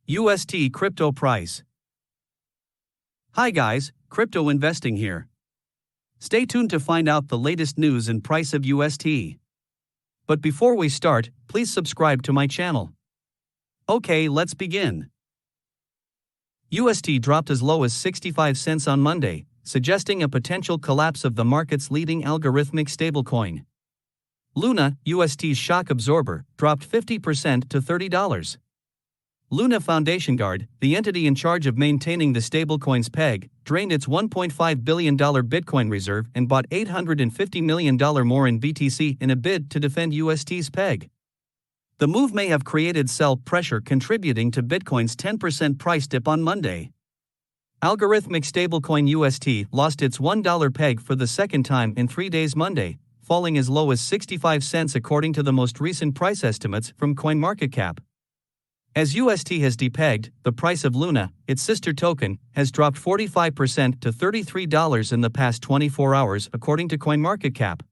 UST crypto price. Hi guys, crypto investing here. Stay tuned to find out the latest news and price of UST. But before we start, please subscribe to my channel. Okay, let's begin. UST dropped as low as 65 cents on Monday, suggesting a potential collapse of the market's leading algorithmic stablecoin. Luna, UST's shock absorber, dropped 50% to $30. Luna Foundation Guard, the entity in charge of maintaining the stablecoin's peg, drained its $1.5 billion Bitcoin reserve and bought $850 million more in BTC in a bid to defend UST's peg. The move may have created sell pressure, contributing to Bitcoin's 10% price dip on Monday. Algorithmic stablecoin UST lost its $1 peg for the second time in 3 days Monday, falling as low as 65 cents according to the most recent price estimates from CoinMarketCap. As UST has depegged, the price of Luna, its sister token, has dropped 45% to $33 in the past 24 hours according to CoinMarketCap.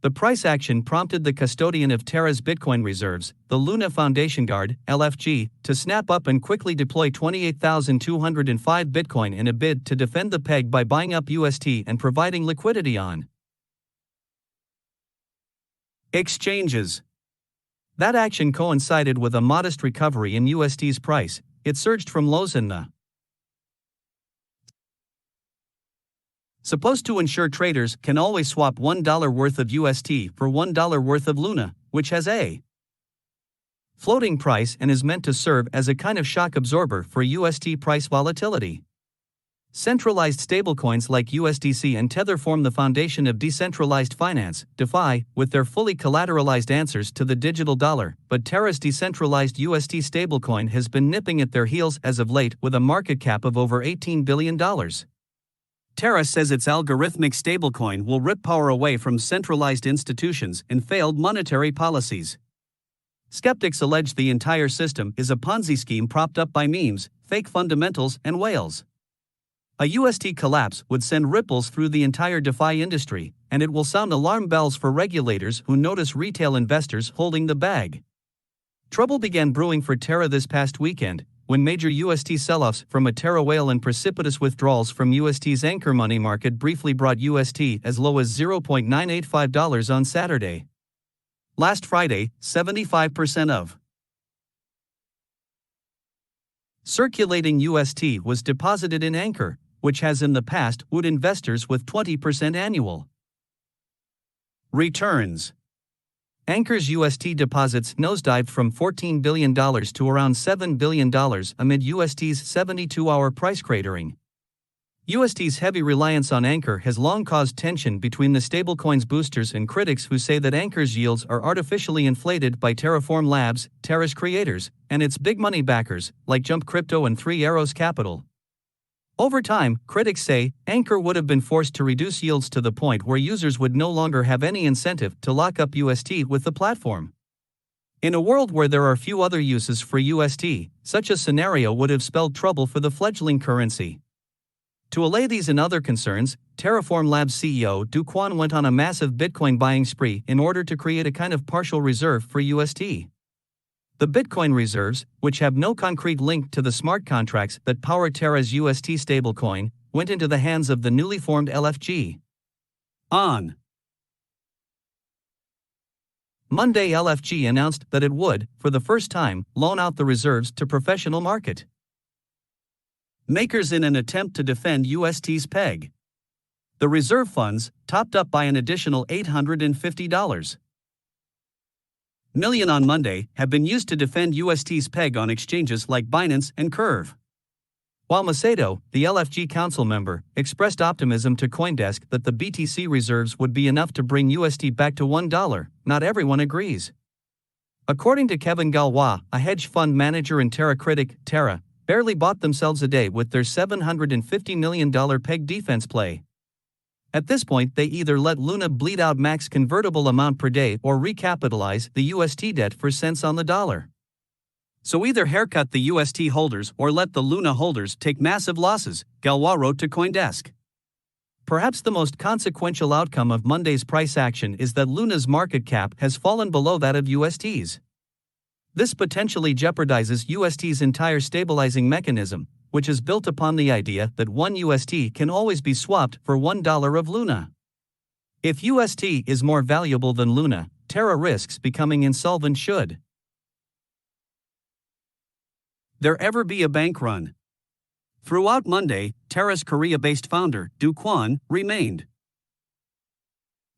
The price action prompted the custodian of Terra's Bitcoin reserves, the Luna Foundation Guard, LFG, to snap up and quickly deploy 28,205 Bitcoin in a bid to defend the peg by buying up UST and providing liquidity on exchanges. That action coincided with a modest recovery in UST's price. It surged from lows in the supposed to ensure traders can always swap $1 worth of UST for $1 worth of Luna, which has a floating price and is meant to serve as a kind of shock absorber for UST price volatility. Centralized stablecoins like USDC and Tether form the foundation of decentralized finance, DeFi, with their fully collateralized answers to the digital dollar, but Terra's decentralized UST stablecoin has been nipping at their heels as of late with a market cap of over $18 billion. Terra says its algorithmic stablecoin will rip power away from centralized institutions and failed monetary policies. Skeptics allege the entire system is a Ponzi scheme propped up by memes, fake fundamentals, and whales. A UST collapse would send ripples through the entire DeFi industry, and it will sound alarm bells for regulators who notice retail investors holding the bag. Trouble began brewing for Terra this past weekend, when major UST sell-offs from a Terra whale and precipitous withdrawals from UST's anchor money market briefly brought UST as low as $0.985 on Saturday. Last Friday, 75% of circulating UST was deposited in Anchor, which has in the past wooed investors with 20% annual returns. Anchor's UST deposits nosedived from $14 billion to around $7 billion amid UST's 72-hour price cratering. UST's heavy reliance on Anchor has long caused tension between the stablecoin's boosters and critics who say that Anchor's yields are artificially inflated by Terraform Labs, Terra's creators, and its big money backers, like Jump Crypto and Three Arrows Capital. Over time, critics say, Anchor would have been forced to reduce yields to the point where users would no longer have any incentive to lock up UST with the platform. In a world where there are few other uses for UST, such a scenario would have spelled trouble for the fledgling currency. To allay these and other concerns, Terraform Labs CEO Do Kwon went on a massive Bitcoin buying spree in order to create a kind of partial reserve for UST. The Bitcoin reserves, which have no concrete link to the smart contracts that power Terra's UST stablecoin, went into the hands of the newly formed LFG. On Monday, LFG announced that it would, for the first time, loan out the reserves to professional market makers in an attempt to defend UST's peg. The reserve funds, topped up by an additional $850 million on Monday, have been used to defend UST's peg on exchanges like Binance and Curve. While Macedo, the LFG council member, expressed optimism to CoinDesk that the BTC reserves would be enough to bring UST back to $1, not everyone agrees. According to Kevin Galois, a hedge fund manager and Terra critic, Terra barely bought themselves a day with their $750 million peg defense play. At this point, they either let Luna bleed out max convertible amount per day or recapitalize the UST debt for cents on the dollar. So either haircut the UST holders or let the Luna holders take massive losses, Galois wrote to CoinDesk. Perhaps the most consequential outcome of Monday's price action is that Luna's market cap has fallen below that of UST's. This potentially jeopardizes UST's entire stabilizing mechanism, which is built upon the idea that 1 UST can always be swapped for $1 of Luna. If UST is more valuable than Luna, Terra risks becoming insolvent should there ever be a bank run. Throughout Monday, Terra's Korea-based founder, Do Kwon, remained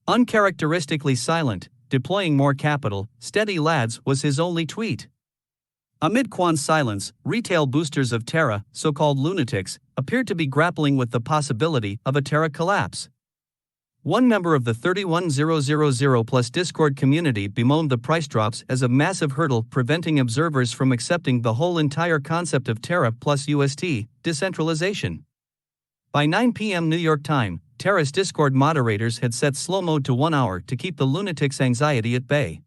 uncharacteristically silent. Deploying more capital, steady lads was his only tweet. Amid Kwon's silence, retail boosters of Terra, so-called lunatics, appeared to be grappling with the possibility of a Terra collapse. One member of the 31000 plus Discord community bemoaned the price drops as a massive hurdle preventing observers from accepting the whole entire concept of Terra plus UST, decentralization. By 9 p.m. New York time, Terra's Discord moderators had set slow mode to 1 hour to keep the lunatics' anxiety at bay.